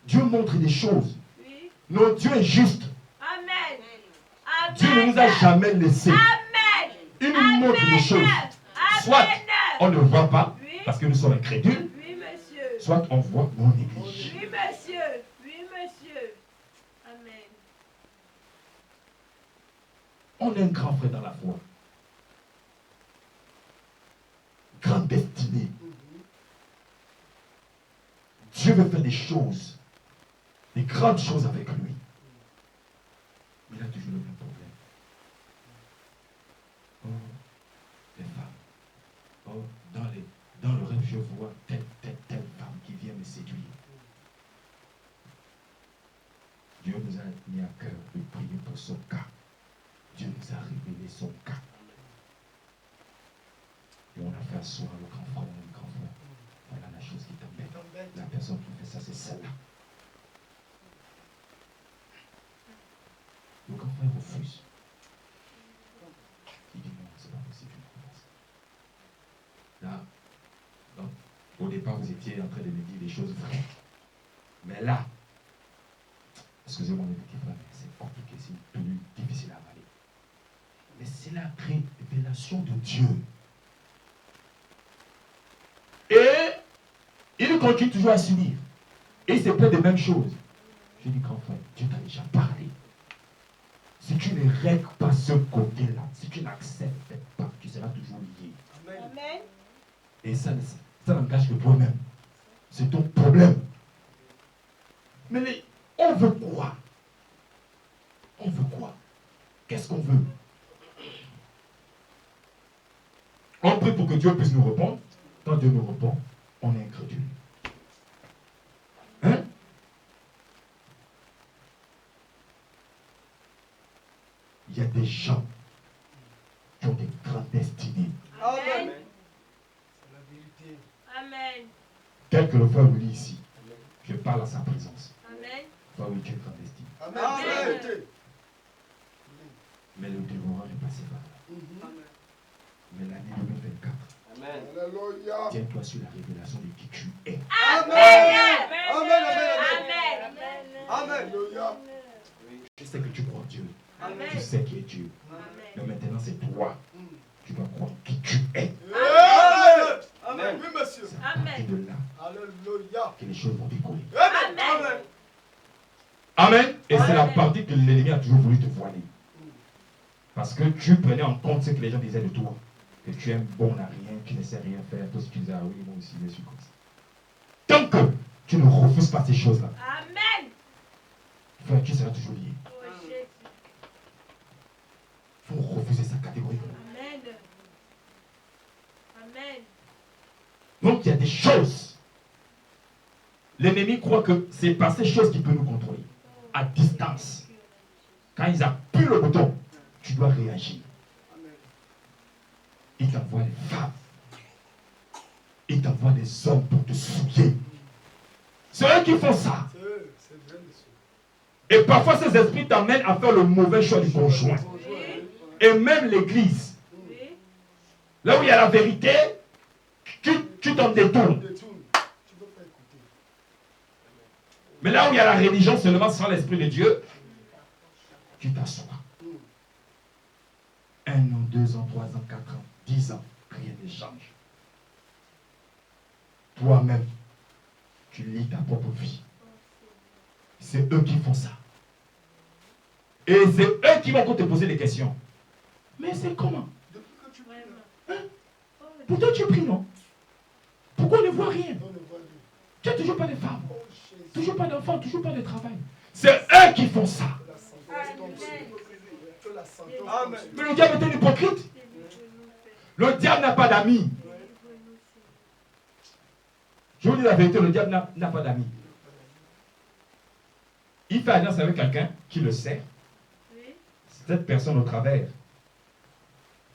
Dieu montre des choses. Oui. Non, Dieu est juste. Amen. Amen. Dieu ne nous a jamais laissés. Amen. Il nous montre des choses. Soit Amen. on ne voit pas Oui. parce que nous sommes incrédules, Oui, monsieur. soit on voit mais on néglige. Oui, monsieur. Oui, monsieur. Amen. On est un grand frère dans la foi. Grande destinée. Dieu veut faire des choses, des grandes choses avec lui. Mais il a toujours le même problème. Oh, les femmes. Oh, dans le rêve, je vois telle femme qui vient me séduire. Dieu nous a mis à cœur de prier pour son cas. Dieu nous a révélé son cas. Et on a fait asseoir le grand frère, le grand frère. Voilà la chose qui t'embête. La personne qui fait ça, c'est celle-là. Le grand frère refuse. Il dit non, c'est pas possible, je ne peux pas. Là, donc, au départ, vous étiez en train de me dire des choses vraies. Mais là, excusez-moi mes petits frères, mais c'est compliqué, c'est plus difficile à avaler. Mais c'est la révélation de Dieu. Et il continue toujours à subir. Et il se plaît des mêmes choses. Je dis, grand frère, Dieu t'a déjà parlé. Si tu ne règles pas ce côté-là, si tu n'acceptes pas, tu seras toujours lié. Amen. Et ça n'engage que toi-même. C'est ton problème. Mais on veut quoi? On veut quoi? Qu'est-ce qu'on veut? On prie pour que Dieu puisse nous répondre. Quand Dieu nous répond, on est incrédule. Hein? Il y a des gens qui ont des grandes destinées. Amen. Amen. C'est la vérité. Amen. Tel que le frère nous dit ici, je parle à sa présence. Amen. Frère, oui, tu es clandestine. Amen. Amen. C'est la vérité. Mais le dévoreur est passé par là. Alléluia. Tiens-toi sur la révélation de qui tu es. Amen. Amen. Amen. Alléluia. Je sais que tu crois en Dieu. Amen. Tu sais qui est Dieu. Mais maintenant, c'est toi. Tu dois croire qui tu es. Amen. Amen. Oui, monsieur. C'est à partir de là Alléluia. que les choses vont décoller. Amen. Amen. Amen. Et c'est la Amen. partie que l'ennemi a toujours voulu te voiler. Parce que tu prenais en compte ce que les gens disaient de toi. Que tu es bon à rien, tu ne sais rien faire. Toi, si tu disais, ah oui, moi aussi, je suis comme ça. Tant que tu ne refuses pas ces choses-là, Amen. frère, tu seras toujours lié. Oh, Jésus. Il faut refuser ça catégoriquement. Amen. Amen. Donc, il y a des choses. L'ennemi croit que c'est par ces choses qu'il peut nous contrôler. À distance. Quand ils appuient le bouton, tu dois réagir. Il t'envoie des femmes. Il t'envoie des hommes pour te souiller. C'est eux qui font ça. C'est eux, c'est vrai, monsieur. Et parfois, ces esprits t'amènent à faire le mauvais choix du conjoint. Et même l'église. Oui. Là où il y a la vérité, tu t'en détournes. Détourne. Tu ne peux pas écouter. Mais là où il y a la religion seulement sans l'Esprit de Dieu, tu t'assois. 1 an, 2 ans, 3 ans, 4 ans, 10 ans, rien ne change. Toi-même, tu lis ta propre vie. C'est eux qui font ça. Et c'est eux qui vont encore te poser des questions. Mais c'est comment? Depuis que tu pries, Vraiment. Hein? Pourtant tu pries, non? Pourquoi on ne voit rien? on ne voit rien. Tu n'as toujours pas de femme, Oh, Jésus. toujours pas d'enfant, toujours pas de travail. C'est eux qui font ça. Que la sentence tombe sur eux. Que la sentence tombe Amen. sur eux. Mais le diable est un hypocrite. Le diable n'a pas d'amis. Je vous dis la vérité, le diable n'a pas d'amis. Il fait alliance avec quelqu'un qui le sert. Oui. Cette personne, au travers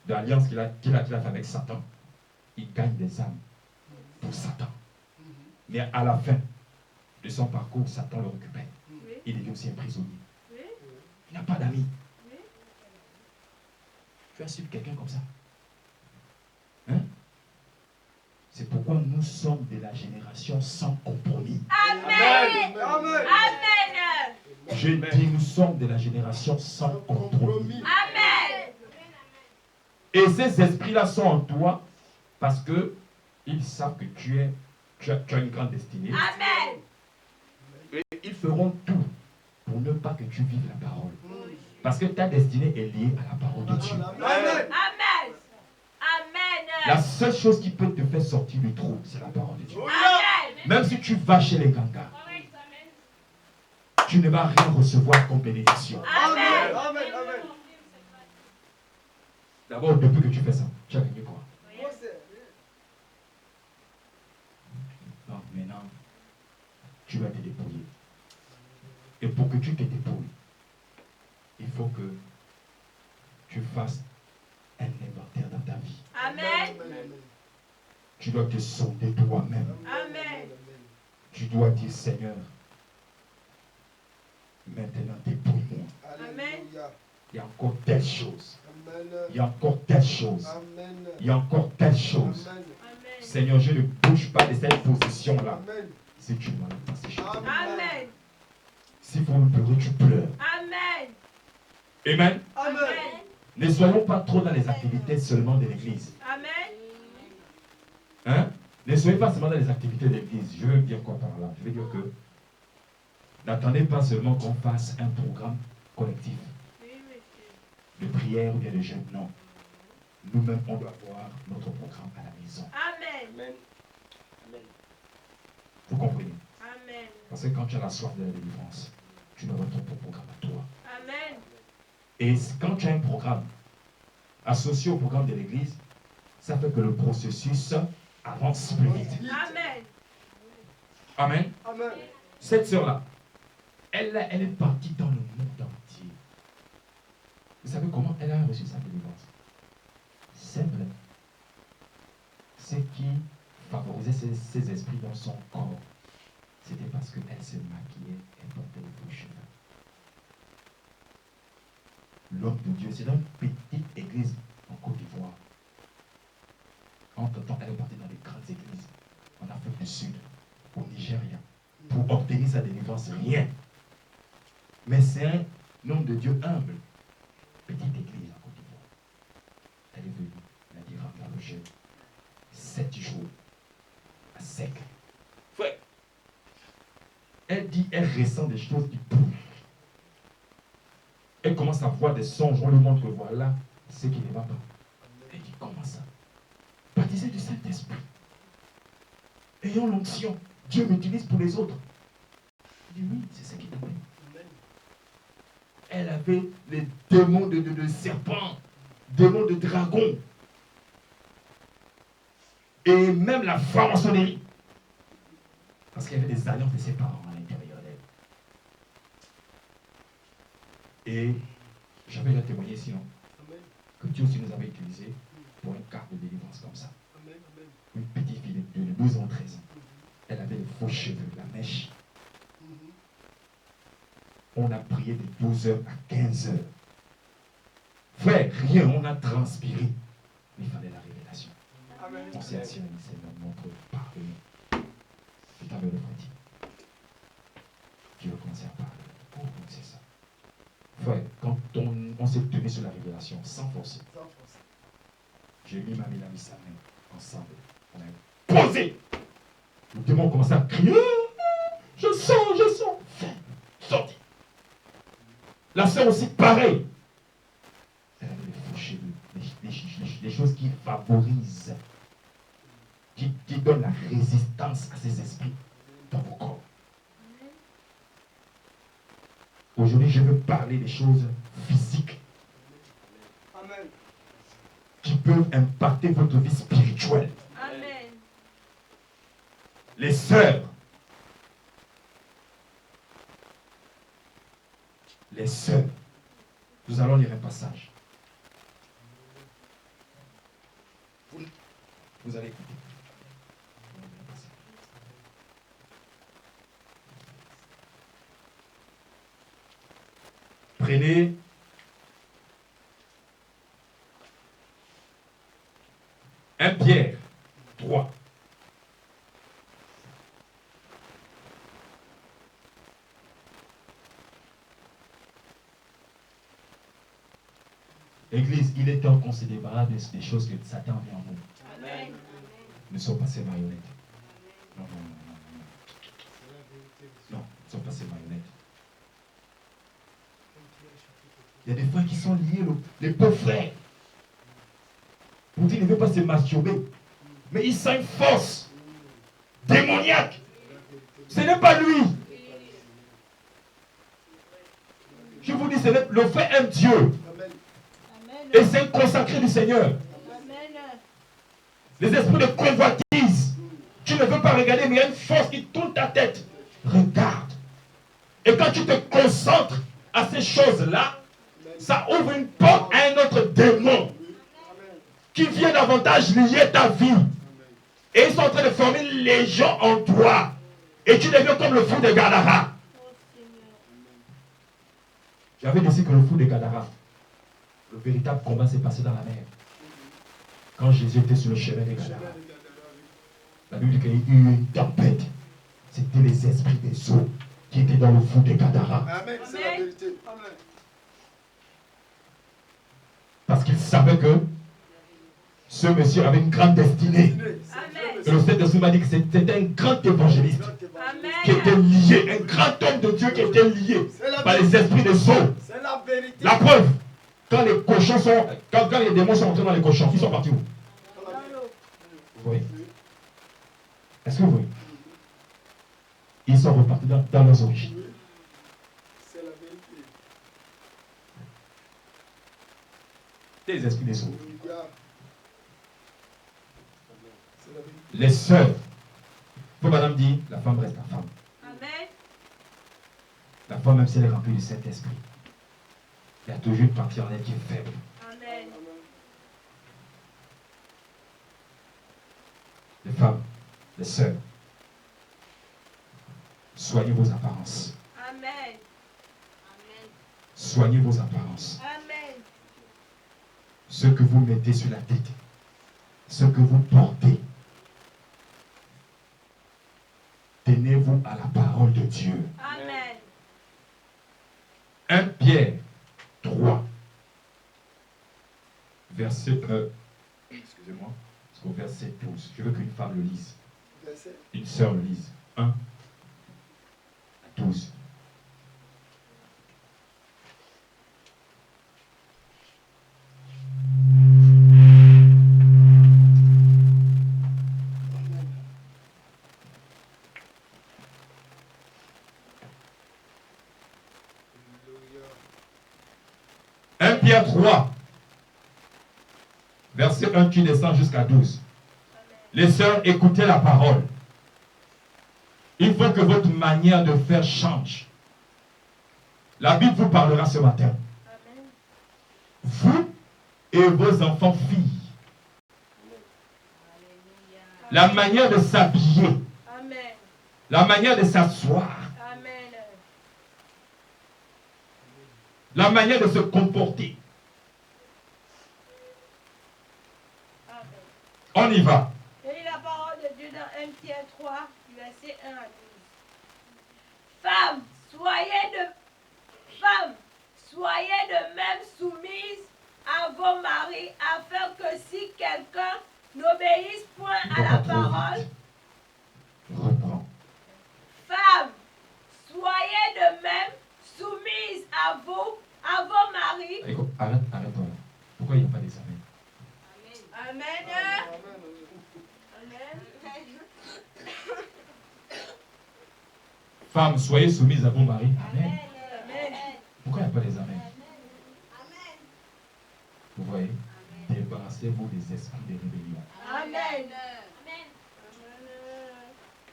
de l'alliance qu'il a fait avec Satan, il gagne des âmes pour Satan. Mais à la fin de son parcours, Satan le récupère. Oui. Il devient aussi un prisonnier. Oui. Il n'a pas d'amis. Oui. Tu as suivi quelqu'un comme ça? Hein? C'est pourquoi nous sommes de la génération sans compromis. Amen. Amen. Amen. Je dis, nous sommes de la génération sans compromis. Amen. Et ces esprits-là sont en toi parce que ils savent que tu as une grande destinée. Amen. Et ils feront tout pour ne pas que tu vives la parole. Parce que ta destinée est liée à la parole de Dieu. Amen. Amen. La Amen. seule chose qui peut te faire sortir du trou, c'est la parole de Dieu. Amen. Même si tu vas chez les gangas, tu ne vas rien recevoir comme bénédiction. Amen. Amen. Amen. D'abord, depuis que tu fais ça, tu as gagné quoi? Moi, c'est- Donc maintenant, tu vas te dépouiller. Et pour que tu te dépouilles, il faut que tu fasses un inventaire dans ta vie. Amen. Tu dois te sonder toi-même. Amen. Tu dois dire, Seigneur, maintenant dépouille-moi. Alléluia. Il y a encore telle chose. Amen. Il y a encore telle chose. Amen. Il y a encore telle chose. Amen. Amen. Seigneur, je ne bouge pas de cette position-là. Amen. Si tu m'enlèves pas ces choses. Amen. S'il faut pleurer, tu pleures. Amen. Amen. Amen. Ne soyons pas trop dans les activités seulement de l'église. Amen. Hein? Ne soyez pas seulement dans les activités de l'église. Je veux dire quoi par là? Je veux dire que n'attendez pas seulement qu'on fasse un programme collectif Oui, monsieur. de prière ou bien de jeûne. Non. Nous-mêmes, on doit avoir notre programme à la maison. Amen. Amen. Amen. Vous comprenez? Amen. Parce que quand tu as la soif de la délivrance, tu dois avoir ton propre programme à toi. Amen. Et quand tu as un programme associé au programme de l'église, ça fait que le processus avance plus vite. Amen. Amen. Amen. Cette sœur-là, elle est partie dans le monde entier. Vous savez comment elle a reçu sa délivrance? Simple. Ce qui favorisait ces esprits dans son corps, c'était parce qu'elle se maquillait et portait les beaux cheveux. L'homme de Dieu, c'est dans une petite église en Côte d'Ivoire. Entre-temps, elle est partie dans du Sud, au Nigeria, pour obtenir sa délivrance. Rien. Mais c'est un homme de Dieu humble. Petite église en Côte d'Ivoire. Elle est venue, elle a dit rentre dans le jeûne. 7 jours à sec. Frère, elle dit, elle ressent des choses qui bougent. Elle commence à voir des songes. On lui montre que voilà ce qui ne va pas. Elle dit, comment ça? Baptisé du Saint-Esprit. Ayant l'onction, Dieu m'utilise pour les autres. Il dit, oui, c'est ce qui t'appelle. Elle avait les démons de serpents, démons de dragons. Et même la franc-maçonnerie. Parce qu'il y avait des alliances de ses parents à l'intérieur d'elle. Et j'avais déjà témoigné sinon que Dieu aussi nous avait utilisé pour un quart de délivrance comme ça. Une petite fille de 12 ans, 13 ans. Elle avait les faux cheveux, la mèche. On a prié de 12h à 15h. Frère, rien, on a transpiré. Mais il fallait la révélation. On s'est assis, on s'est montré, pardonné. Putain, me le dit. Dieu a commencé à parler. Oh, c'est ça. Frère, quand on s'est tenu sur la révélation, sans forcer, j'ai mis ma main, sa main, ensemble. On a posé. Le démon a commencé à crier. Je sens. Sorti. La sœur aussi, pareil. Elle avait les faux cheveux, les choses qui favorisent, qui donnent la résistance à ces esprits dans vos corps. Aujourd'hui, je veux parler des choses physiques qui peuvent impacter votre vie spirituelle. Amen. Les sœurs, nous allons lire un passage. Vous allez écouter. Prenez un Pierre 3. Église, il est temps qu'on se débarrasse des choses que Satan vient en nous. Amen. Ne sont pas ces marionnettes. Non. Non, ne sont pas ces marionnettes. Il y a des frères qui sont liés, les pauvres frères. Pour dire qu'il ne veut pas se masturber. Mais il sent une force démoniaque. Ce n'est pas lui. Je vous dis, le frère aime Dieu. Et c'est un consacré du Seigneur. Amen. Les esprits de convoitise. Tu ne veux pas regarder, mais il y a une force qui tourne ta tête. Regarde. Et quand tu te concentres à ces choses-là, ça ouvre une porte à un autre démon qui vient davantage lier ta vie. Et ils sont en train de former les gens en toi. Et tu deviens comme le fou de Gadara. J'avais dit que le fou de Gadara, le véritable combat s'est passé dans la mer. Quand Jésus était sur le chemin de Gadara, la Bible dit qu'il y a eu une tempête. C'était les esprits des eaux qui étaient dans le fou de Gadara. Amen, c'est la vérité. Amen. Parce qu'il savait que ce monsieur avait une grande destinée. Amen. Et le Saint-Esprit m'a dit que c'était un grand évangéliste qui était lié, un grand homme de Dieu qui était lié par les esprits des eaux. C'est la vérité. La preuve, quand les cochons sont, quand les démons sont entrés dans les cochons, ils sont partis où? Vous voyez? Est-ce que vous voyez? Ils sont repartis dans leurs origines. C'est la vérité. C'est les esprits des eaux. C'est la vérité. Les sœurs. Faut madame dit, la femme reste la femme. Amen. La femme, même si elle est remplie du Saint-Esprit, il y a toujours une partie en elle qui est faible. Amen. Les femmes, les sœurs, soignez vos apparences. Amen. Amen. Soignez vos apparences. Amen. Ce que vous mettez sur la tête, ce que vous portez. Fiez-vous à la parole de Dieu. Amen. 1 Pierre 3, verset excusez-moi, jusqu'au verset 12. Je veux qu'une femme le lise. Verset. Une sœur le lise. 1 à 12. Alléluia. 1 Pierre 3, verset 1 qui descend jusqu'à 12. Les sœurs, écoutez la parole. Il faut que votre manière de faire change. La Bible vous parlera ce matin. Amen. Vous et vos enfants filles, Alléluia. la manière de s'habiller, Amen. la manière de s'asseoir, Amen. la manière de se comporter. Amen. On y va. Et lis la parole de Dieu dans 1 Pierre 3, verset 1 à 12. Femmes, soyez de même soumises à vos maris, afin que si quelqu'un n'obéisse point à la parole, Reprends. femmes, soyez de même soumises à vos maris. Écoute, arrête-toi là. Pourquoi il n'y a pas des amens? Amen. Amen. Amen. Femmes, soyez soumises à vos maris. Amen. Amen. Pourquoi il n'y a pas des amens? Vous voyez? Débarrassez-vous des esprits de rébellion. Amen.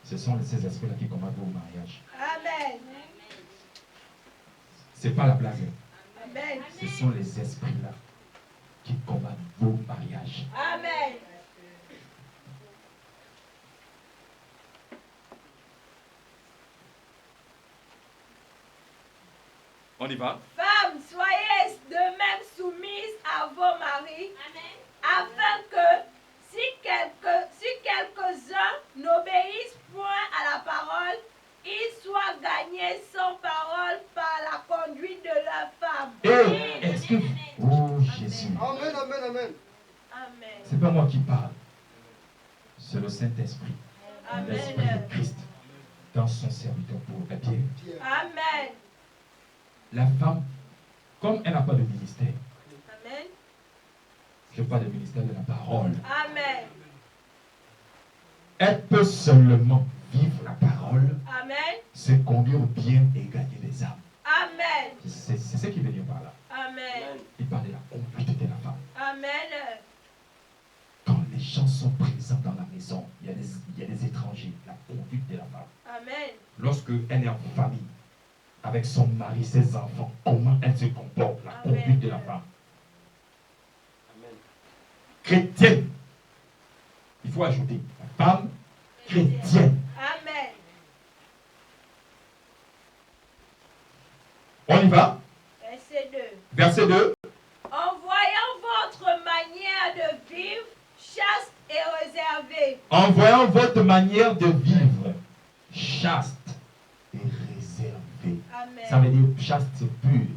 Ce sont ces esprits-là qui combattent vos mariages. Amen. Ce n'est pas la blague. Amen. Ce sont les esprits-là qui combattent vos mariages. Amen. On y va? Femmes, soyez de même soumises à vos maris, afin que si quelques-uns n'obéissent point à la parole, ils soient gagnés sans parole par la conduite de leur femme. Et est-ce que... Oh Jésus. Amen, amen, amen. Amen. C'est pas moi qui parle. C'est le Saint-Esprit. L'Esprit Amen. de Christ dans son serviteur pour Pierre. Pierre. Amen. La femme, comme elle n'a pas de ministère, Amen. je parle de ministère de la parole, Amen. elle peut seulement vivre la parole, Amen. se conduire bien et gagner des âmes. Amen. C'est ce qu'il veut dire par là. Amen. Il parle de la conduite de la femme. Amen. Quand les gens sont présents dans la maison, il y a des étrangers, la conduite de la femme. Amen. Lorsque elle est en famille, avec son mari, ses enfants, comment elle se comporte, la Amen. conduite de la femme. Chrétienne. Il faut ajouter la femme chrétienne. Amen. On y va. Verset 2. Verset 2. En voyant votre manière de vivre chaste et réservée, En voyant votre manière de vivre chaste et réservée. Amen. Ça veut dire chaste, c'est pur.